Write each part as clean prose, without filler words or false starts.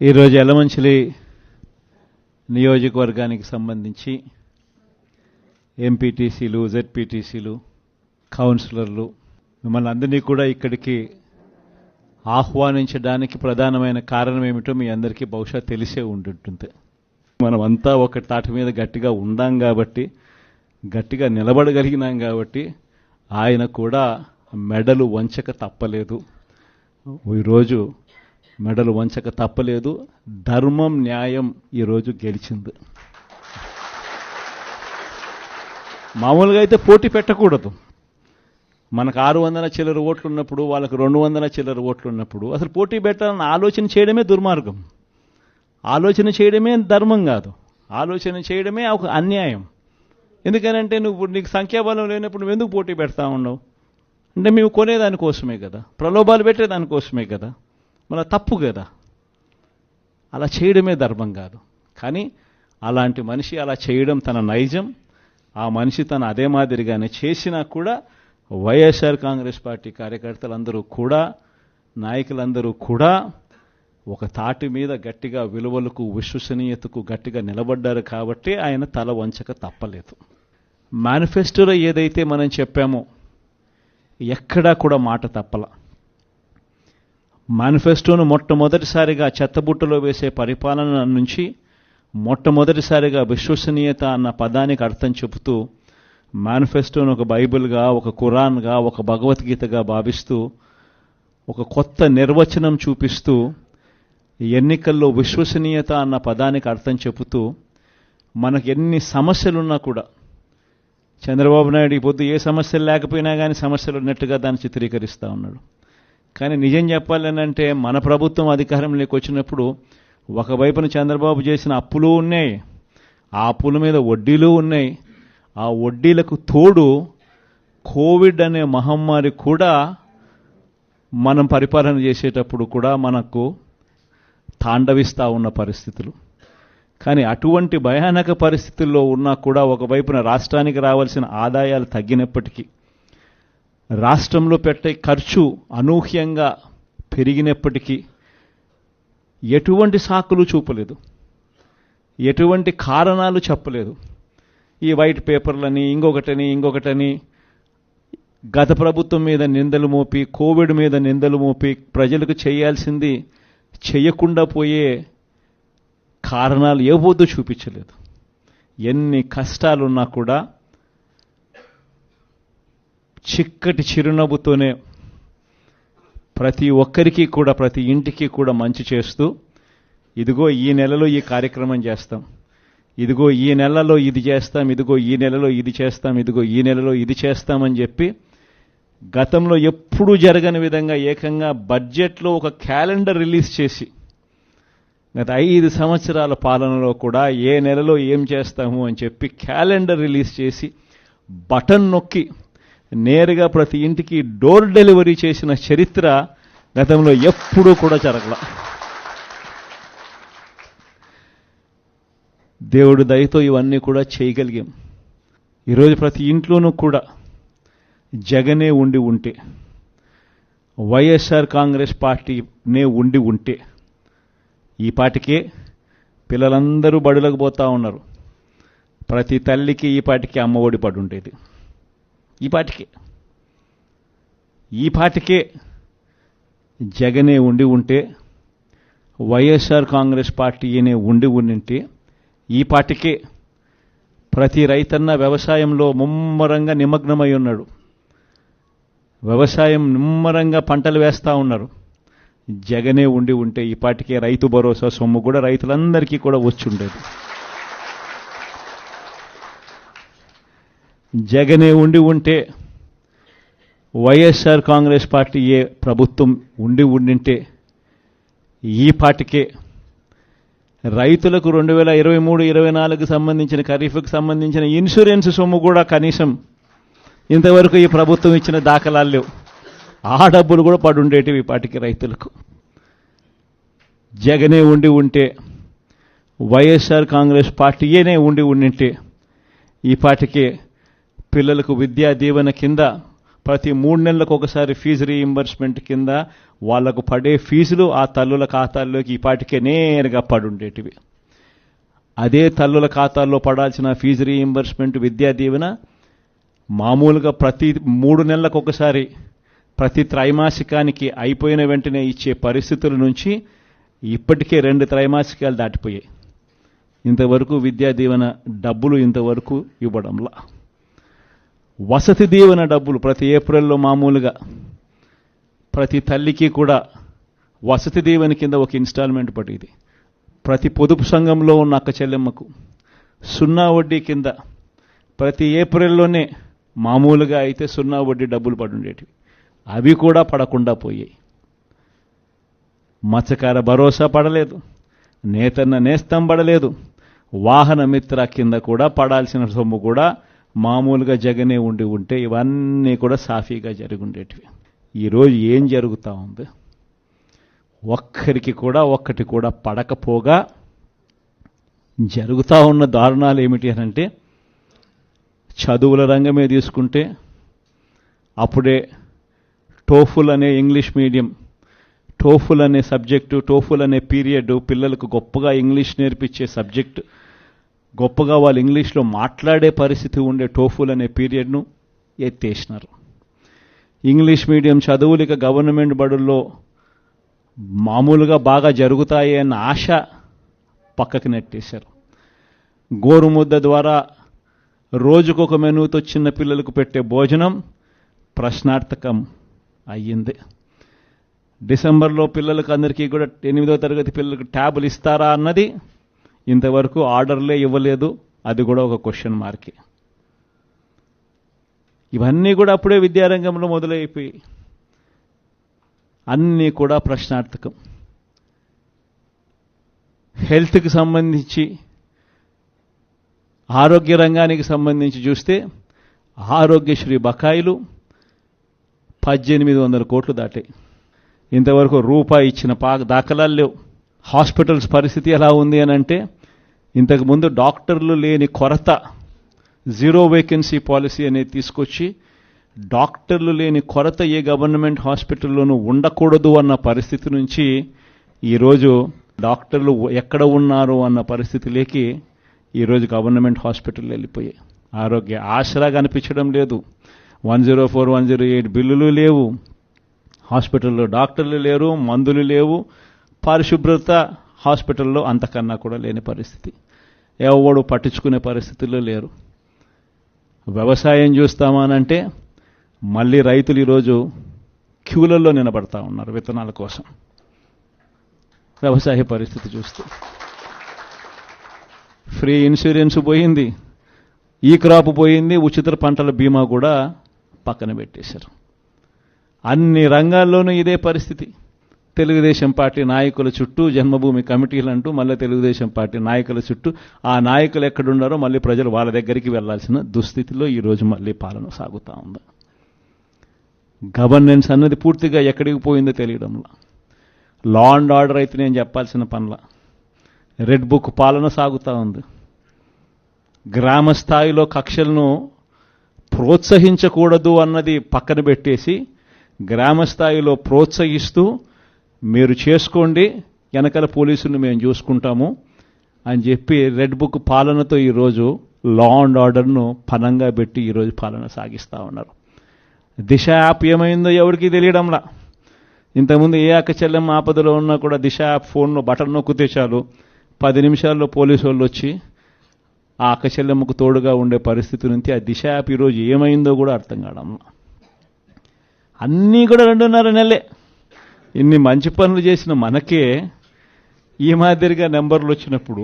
ఈరోజు యలమంచిలి నియోజకవర్గానికి సంబంధించి ఎంపీటీసీలు, జెడ్పీటీసీలు, కౌన్సిలర్లు మిమ్మల్ని అందరినీ కూడా ఇక్కడికి ఆహ్వానించడానికి ప్రధానమైన కారణం ఏమిటో మీ అందరికీ బహుశా తెలిసే ఉంటుంటుంది. మనమంతా ఒక తాటి మీద గట్టిగా ఉండాం కాబట్టి, గట్టిగా నిలబడగలిగినాం కాబట్టి ఆయన కూడా మెడలు వంచక తప్పలేదు. ఈరోజు మెడలు వంచక తప్పలేదు. ధర్మం, న్యాయం ఈరోజు గెలిచింది. మామూలుగా అయితే పోటీ పెట్టకూడదు. మనకు 600 చిల్లర ఓట్లు ఉన్నప్పుడు, వాళ్ళకు 200 చిల్లర ఓట్లు ఉన్నప్పుడు అసలు పోటీ పెట్టాలని ఆలోచన చేయడమే దుర్మార్గం. ఆలోచన చేయడమే ధర్మం కాదు, ఆలోచన చేయడమే ఒక అన్యాయం. ఎందుకనంటే నీకు సంఖ్యాబలం లేనప్పుడు నువ్వు ఎందుకు పోటీ పెడతా ఉన్నావు అంటే మేము కొనేదానికోసమే కదా, ప్రలోభాలు పెట్టేదానికోసమే కదా, మన తప్పు కదా. అలా చేయడమే ధర్మం కాదు. కానీ అలాంటి మనిషి అలా చేయడం తన నైజం. ఆ మనిషి తన అదే మాదిరిగానే చేసినా కూడా వైఎస్ఆర్ కాంగ్రెస్ పార్టీ కార్యకర్తలందరూ కూడా, నాయకులందరూ కూడా ఒక తాటి మీద గట్టిగా విలువలకు, విశ్వసనీయతకు గట్టిగా నిలబడ్డారు కాబట్టి ఆయన తల వంచక తప్పలేదు. మేనిఫెస్టోలో ఏదైతే మనం చెప్పామో ఎక్కడా కూడా మాట తప్పల. మేనిఫెస్టోను మొట్టమొదటిసారిగా చెత్తబుట్టలో వేసే పరిపాలన నుంచి మొట్టమొదటిసారిగా విశ్వసనీయత అన్న పదానికి అర్థం చెబుతూ మేనిఫెస్టోను ఒక బైబిల్గా, ఒక ఖురాన్గా, ఒక భగవద్గీతగా భావిస్తూ ఒక కొత్త నిర్వచనం చూపిస్తూ ఎన్నికల్లో విశ్వసనీయత అన్న పదానికి అర్థం చెబుతూ మనకు ఎన్ని సమస్యలున్నా కూడా చంద్రబాబు నాయుడు ఈ పొద్దు ఏ సమస్యలు లేకపోయినా కానీ సమస్యలు ఉన్నట్టుగా దాన్ని చిత్రీకరిస్తూ ఉన్నాడు. కానీ నిజం చెప్పాలనంటే మన ప్రభుత్వం అధికారంలోకి వచ్చినప్పుడు ఒకవైపున చంద్రబాబు చేసిన అప్పులు ఉన్నాయి, ఆ అప్పుల మీద వడ్డీలు ఉన్నాయి, ఆ వడ్డీలకు తోడు కోవిడ్ అనే మహమ్మారి కూడా మనం పరిపాలన చేసేటప్పుడు కూడా మనకు తాండవిస్తూ ఉన్న పరిస్థితులు. కానీ అటువంటి భయానక పరిస్థితుల్లో ఉన్నా కూడా ఒకవైపున రాష్ట్రానికి రావాల్సిన ఆదాయాలు తగ్గినప్పటికీ, రాష్ట్రంలో పెట్టే ఖర్చు అనూహ్యంగా పెరిగినప్పటికీ ఎటువంటి సాకులు చూపలేదు, ఎటువంటి కారణాలు చెప్పలేదు. ఈ వైట్ పేపర్లని, ఇంకొకటని గత ప్రభుత్వం మీద నిందలు మోపి, కోవిడ్ మీద నిందలు మోపి ప్రజలకు చేయాల్సింది చేయకుండా పోయే కారణాలు ఏవోదో చూపించలేదు. ఎన్ని కష్టాలున్నా కూడా చిక్కటి చిరునవ్వుతోనే ప్రతి ఒక్కరికి కూడా, ప్రతి ఇంటికి కూడా మంచి చేస్తూ, ఇదిగో ఈ నెలలో ఈ కార్యక్రమం చేస్తాం, ఇదిగో ఈ నెలలో ఇది చేస్తాం, ఇదిగో ఈ నెలలో ఇది చేస్తాం, ఇదిగో ఈ నెలలో ఇది చేస్తామని చెప్పి గతంలో ఎప్పుడూ జరగని విధంగా ఏకంగా బడ్జెట్లో ఒక క్యాలెండర్ రిలీజ్ చేసి గత 5 సంవత్సరాల పాలనలో కూడా ఏ నెలలో ఏం చేస్తాము అని చెప్పి క్యాలెండర్ రిలీజ్ చేసి బటన్ నొక్కి నేరుగా ప్రతి ఇంటికి డోర్ డెలివరీ చేసిన చరిత్ర గతంలో ఎప్పుడూ కూడా జరగల. దేవుడి దయతో ఇవన్నీ కూడా చేయగలిగాం. ఈరోజు ప్రతి ఇంట్లోనూ కూడా జగనే ఉండి ఉంటే, వైఎస్ఆర్ కాంగ్రెస్ పార్టీనే ఉండి ఉంటే ఈ పాటికే పిల్లలందరూ బడులకు పోతా ఉన్నారు. ప్రతి తల్లికి ఈ పాటికి అమ్మఒడి పడి ఉండేది. ఈ పాటికే జగనే ఉండి ఉంటే, వైఎస్ఆర్ కాంగ్రెస్ పార్టీనే ఉండి ఉండింటే ఈ పాటికే ప్రతి రైతన్న వ్యవసాయంలో ముమ్మరంగా నిమగ్నమై ఉన్నాడు. వ్యవసాయం నిమ్మరంగా పంటలు వేస్తూ ఉన్నారు. జగనే ఉండి ఉంటే ఈ పాటికే రైతు భరోసా సొమ్ము కూడా రైతులందరికీ కూడా వచ్చి ఉండేది. జగనే ఉండి ఉంటే, వైఎస్ఆర్ కాంగ్రెస్ పార్టీ ప్రభుత్వం ఉండింటే ఈ పాటికే రైతులకు 2023-24 సంబంధించిన ఖరీఫ్కి సంబంధించిన ఇన్సూరెన్స్ సొమ్ము కూడా కనీసం ఇంతవరకు ఈ ప్రభుత్వం ఇచ్చిన దాఖలాలు లేవు. ఆ డబ్బులు కూడా పడుండేటివి ఈ పాటికి రైతులకు. జగనే ఉండి ఉంటే, వైఎస్ఆర్ కాంగ్రెస్ పార్టీనే ఉండింటే ఈ పాటికే పిల్లలకు విద్యా దీవెన కింద ప్రతి 3 నెలలకు ఒకసారి ఫీజు రీయింబర్స్మెంట్ కింద వాళ్లకు పడే ఫీజులు ఆ తల్లుల ఖాతాల్లోకి ఈ పాటికే నేరుగా పడుండేటివి. అదే తల్లుల ఖాతాల్లో పడాల్సిన ఫీజు రీయింబర్స్మెంట్ విద్యా దీవెన మామూలుగా ప్రతి 3 నెలలకు ఒకసారి ప్రతి త్రైమాసికానికి అయిపోయిన వెంటనే ఇచ్చే పరిస్థితుల నుంచి ఇప్పటికే 2 త్రైమాసికాలు దాటిపోయాయి. ఇంతవరకు విద్యా దీవెన డబ్బులు ఇంతవరకు ఇవ్వడంలా. వసతి దీవెన డబ్బులు ప్రతి ఏప్రిల్లో మామూలుగా ప్రతి తల్లికి కూడా వసతి దీవెన కింద ఒక ఇన్స్టాల్మెంట్ పడేది. ప్రతి పొదుపు సంఘంలో ఉన్న అక్క చెల్లెమ్మకు 0 వడ్డీ కింద ప్రతి ఏప్రిల్లోనే మామూలుగా అయితే 0 వడ్డీ డబ్బులు పడుండేటివి. అవి కూడా పడకుండా పోయాయి. మత్స్యకార భరోసా పడలేదు, నేతన్న నేస్తం పడలేదు, వాహన మిత్ర కింద కూడా పడాల్సిన సొమ్ము కూడా మామూలుగా జగనే ఉంటే ఇవన్నీ కూడా సాఫీగా జరుగుండేటివి. ఈరోజు ఏం జరుగుతూ ఉంది? ఒక్కటి కూడా పడకపోగా జరుగుతూ ఉన్న దారుణాలు ఏమిటి అనంటే, చదువుల రంగమే తీసుకుంటే అప్పుడే టోఫుల్ అనే ఇంగ్లీష్ మీడియం, టోఫుల్ అనే సబ్జెక్టు, టోఫుల్ అనే పీరియడ్ పిల్లలకు గొప్పగా ఇంగ్లీష్ నేర్పించే సబ్జెక్టు, గొప్పగా వాళ్ళు ఇంగ్లీష్లో మాట్లాడే పరిస్థితి ఉండే టోఫుల్ అనే పీరియడ్ను ఎత్తేసినారు. ఇంగ్లీష్ మీడియం చదువులు ఇక గవర్నమెంట్ బడుల్లో మామూలుగా బాగా జరుగుతాయి అన్న ఆశ పక్కకి నెట్టేశారు. గోరుముద్ద ద్వారా రోజుకొక మెనూతో చిన్న పిల్లలకు పెట్టే భోజనం ప్రశ్నార్థకం అయ్యింది. డిసెంబర్లో పిల్లలకు అందరికీ కూడా 8వ తరగతి పిల్లలకు ట్యాబులు ఇస్తారా అన్నది ఇంతవరకు ఆర్డర్లే ఇవ్వలేదు. అది కూడా ఒక క్వశ్చన్ మార్కే. ఇవన్నీ కూడా అప్పుడే విద్యారంగంలో మొదలైపోయి అన్నీ కూడా ప్రశ్నార్థకం. హెల్త్కి సంబంధించి, ఆరోగ్య రంగానికి సంబంధించి చూస్తే ఆరోగ్యశ్రీ బకాయిలు 1800 కోట్లు దాటాయి. ఇంతవరకు రూపాయి ఇచ్చిన దాఖలాలు లేవు. హాస్పిటల్స్ పరిస్థితి ఎలా ఉంది అని అంటే, ఇంతకుముందు డాక్టర్లు లేని కొరత, 0 వేకెన్సీ పాలసీ అనేది తీసుకొచ్చి డాక్టర్లు లేని కొరత ఏ గవర్నమెంట్ హాస్పిటల్లోనూ ఉండకూడదు అన్న పరిస్థితి నుంచి ఈరోజు డాక్టర్లు ఎక్కడ ఉన్నారు అన్న పరిస్థితిలోకి ఈరోజు గవర్నమెంట్ హాస్పిటల్ వెళ్ళిపోయాయి. ఆరోగ్య ఆసరా కనిపించడం లేదు. 104, 108 బిల్లులు లేవు. హాస్పిటల్లో డాక్టర్లు లేరు, మందులు లేవు, పరిశుభ్రత హాస్పిటల్లో అంతకన్నా కూడా లేని పరిస్థితి. ఎవడు పట్టించుకునే పరిస్థితుల్లో లేరు. వ్యవసాయం చూస్తామానంటే మళ్ళీ రైతులు ఈరోజు క్యూలలో నిలబడతా ఉన్నారు విత్తనాల కోసం. వ్యవసాయ పరిస్థితి చూస్తూ ఫ్రీ ఇన్సూరెన్స్ పోయింది, ఈ క్రాప్ పోయింది, ఉచిత పంటల బీమా కూడా పక్కన పెట్టేశారు. అన్ని రంగాల్లోనూ ఇదే పరిస్థితి. తెలుగుదేశం పార్టీ నాయకుల చుట్టూ జన్మభూమి కమిటీలు అంటూ మళ్ళీ తెలుగుదేశం పార్టీ నాయకుల చుట్టూ, ఆ నాయకులు ఎక్కడున్నారో మళ్ళీ ప్రజలు వాళ్ళ దగ్గరికి వెళ్లాల్సిన దుస్థితిలో ఈరోజు మళ్ళీ పాలన సాగుతూ ఉంది. గవర్నెన్స్ అన్నది పూర్తిగా ఎక్కడికి పోయిందో తెలియడంలా. లా అండ్ ఆర్డర్ అయితే నేను చెప్పాల్సిన పనుల రెడ్ బుక్ పాలన సాగుతూ ఉంది. గ్రామ స్థాయిలో కక్షలను ప్రోత్సహించకూడదు అన్నది పక్కన పెట్టేసి గ్రామ స్థాయిలో ప్రోత్సహిస్తూ మీరు చేసుకోండి, వెనకాల పోలీసులను మేము చూసుకుంటాము అని చెప్పి రెడ్ బుక్ పాలనతో ఈరోజు లా అండ్ ఆర్డర్ను పనంగా పెట్టి ఈరోజు పాలన సాగిస్తూ ఉన్నారు. దిశ యాప్ ఏమైందో ఎవరికి తెలియడంలా. ఇంతకుముందు ఏ అక్క చెల్లెమ్మ ఆపదలో ఉన్నా కూడా దిశ యాప్ ఫోన్లో బటన్ నొక్కితే చాలు 10 నిమిషాల్లో పోలీసు వాళ్ళు వచ్చి ఆ అక్క చెల్లెమ్మకు తోడుగా ఉండే పరిస్థితి నుంచి ఆ దిశ యాప్ ఈరోజు ఏమైందో కూడా అర్థం కావడంలా. అన్నీ కూడా 2.5 నెలలే. ఇన్ని మంచి పనులు చేసిన మనకే ఈ మాదిరిగా నెంబర్లు వచ్చినప్పుడు,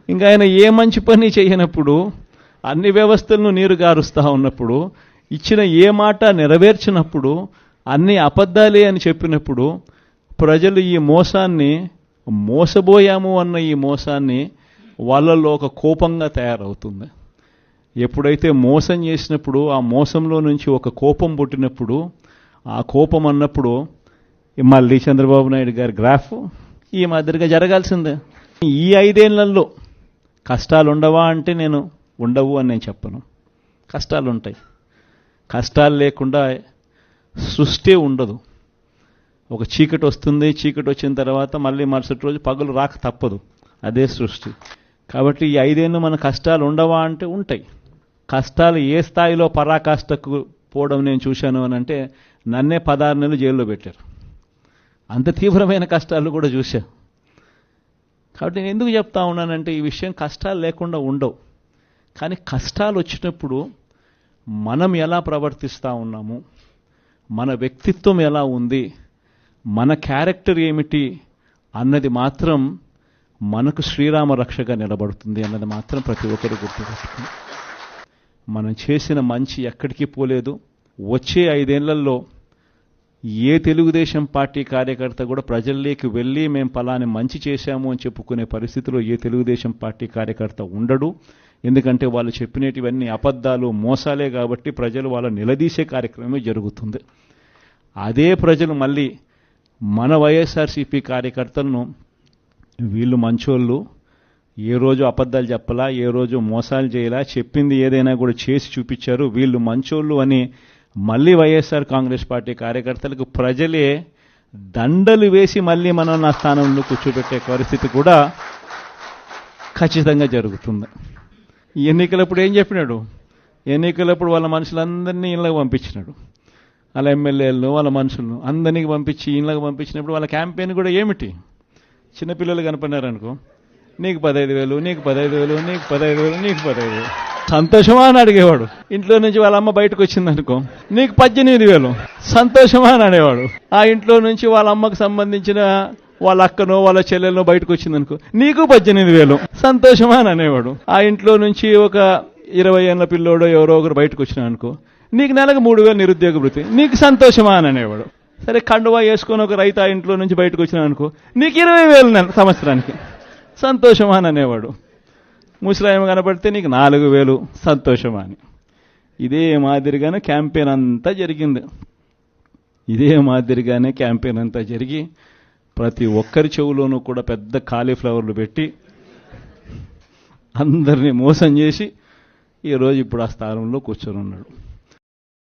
ఇంకా ఆయన ఏ మంచి పని చేయనప్పుడు, అన్ని వ్యవస్థలను నీరు గారుస్తూ ఉన్నప్పుడు, ఇచ్చిన ఏ మాట నెరవేర్చినప్పుడు, అన్ని అబద్ధాలే అని చెప్పినప్పుడు ప్రజలు ఈ మోసాన్ని, మోసబోయాము అన్న ఈ మోసాన్ని వాళ్ళల్లో ఒక కోపంగా తయారవుతుంది. ఎప్పుడైతే మోసం చేసినప్పుడు ఆ మోసంలో నుంచి ఒక కోపం పుట్టినప్పుడు, ఆ కోపం అన్నప్పుడు మళ్ళీ చంద్రబాబు నాయుడు గారి గ్రాఫ్ ఈ మాదిరిగా జరగాల్సిందే. ఈ 5 ఏళ్లలో కష్టాలు ఉండవా అంటే నేను ఉండవు అని నేను చెప్పను. కష్టాలు ఉంటాయి. కష్టాలు లేకుండా సృష్టి ఉండదు. ఒక చీకటి వస్తుంది, చీకటి వచ్చిన తర్వాత మళ్ళీ మరుసటి రోజు పగలు రాక తప్పదు. అదే సృష్టి. కాబట్టి ఈ 5 ఏళ్ళు మన కష్టాలు ఉండవా అంటే ఉంటాయి. కష్టాలు ఏ స్థాయిలో పరాకాష్ఠకు పోవడం నేను చూశాను అని అంటే నన్నే 16 నెలలు జైల్లో పెట్టారు. అంత తీవ్రమైన కష్టాలు కూడా చూశా. కాబట్టి నేను ఎందుకు చెప్తా ఉన్నానంటే ఈ విషయం కష్టాలు లేకుండా ఉండవు. కానీ కష్టాలు వచ్చినప్పుడు మనం ఎలా ప్రవర్తిస్తూ ఉన్నాము, మన వ్యక్తిత్వం ఎలా ఉంది, మన క్యారెక్టర్ ఏమిటి అన్నది మాత్రం మనకు శ్రీరామ రక్షగా నిలబడుతుంది అన్నది మాత్రం ప్రతి ఒక్కరు గుర్తుపెట్టుకుని, మనం చేసిన మంచి ఎక్కడికి పోలేదు. వచ్చే 5 ఏళ్లలో ఏ తెలుగుదేశం పార్టీ కార్యకర్త కూడా ప్రజల్లోకి వెళ్ళి మేము పలాని మంచి చేశాము అని చెప్పుకునే పరిస్థితిలో ఏ తెలుగుదేశం పార్టీ కార్యకర్త ఉండడు. ఎందుకంటే వాళ్ళు చెప్పినటివన్నీ అబద్ధాలు, మోసాలే. కాబట్టి ప్రజలు వాళ్ళ నిలదీసే కార్యక్రమమే జరుగుతుంది. అదే ప్రజలు మళ్ళీ మన వైఎస్ఆర్సీపీ కార్యకర్తలను వీళ్ళు మంచోళ్ళు, ఏ రోజు అబద్ధాలు చెప్పలా, ఏ రోజు మోసాలు చేయలా, చెప్పింది ఏదైనా కూడా చేసి చూపించారు, వీళ్ళు మంచోళ్ళు అని మళ్ళీ వైఎస్ఆర్ కాంగ్రెస్ పార్టీ కార్యకర్తలకు ప్రజలే దండలు వేసి మళ్ళీ మనం నా స్థానంలో కూర్చోబెట్టే పరిస్థితి కూడా ఖచ్చితంగా జరుగుతుంది. ఎన్నికలప్పుడు ఏం చెప్పినాడు? ఎన్నికలప్పుడు వాళ్ళ మనుషులందరినీ ఇళ్ళకి పంపించినాడు. వాళ్ళ ఎమ్మెల్యేలను, వాళ్ళ మనుషులను అందరినీ పంపించి ఇళ్ళకి పంపించినప్పుడు వాళ్ళ క్యాంపెయిన్ కూడా ఏమిటి? చిన్నపిల్లలు కనపడినారనుకో, నీకు 15,000, నీకు 15,000, నీకు 15,000, నీకు 15,000. సంతోషమా అని అడిగేవాడు. ఇంట్లో నుంచి వాళ్ళ అమ్మ బయటకు వచ్చిందనుకో, నీకు 18,000, సంతోషమా అని అనేవాడు. ఆ ఇంట్లో నుంచి వాళ్ళ అమ్మకు సంబంధించిన వాళ్ళ అక్కనో వాళ్ళ చెల్లెల్లో బయటకు వచ్చిందనుకో, నీకు 18,000, సంతోషమా అని అనేవాడు. ఆ ఇంట్లో నుంచి ఒక 20 ఏళ్ళ పిల్లోడో ఎవరో ఒకరు బయటకు వచ్చినా అనుకో, నీకు నెలకు 3,000 నిరుద్యోగ వృత్తి, నీకు సంతోషమా అని అనేవాడు. సరే, కండువా వేసుకొని ఒక రైతు ఆ ఇంట్లో నుంచి బయటకు వచ్చినా అనుకో, నీకు 20,000 సంవత్సరానికి, సంతోషమా అని అనేవాడు. ముసలాయం కనపడితే నీకు 4,000, సంతోషమా అని. ఇదే మాదిరిగానే క్యాంపెయిన్ అంతా జరిగింది. ఇదే మాదిరిగానే క్యాంపెయిన్ అంతా జరిగి ప్రతి ఒక్కరి చెవులోనూ కూడా పెద్ద కాలీఫ్లవర్లు పెట్టి అందరినీ మోసం చేసి ఈరోజు ఇప్పుడు ఆ స్థానంలో కూర్చొని ఉన్నాడు.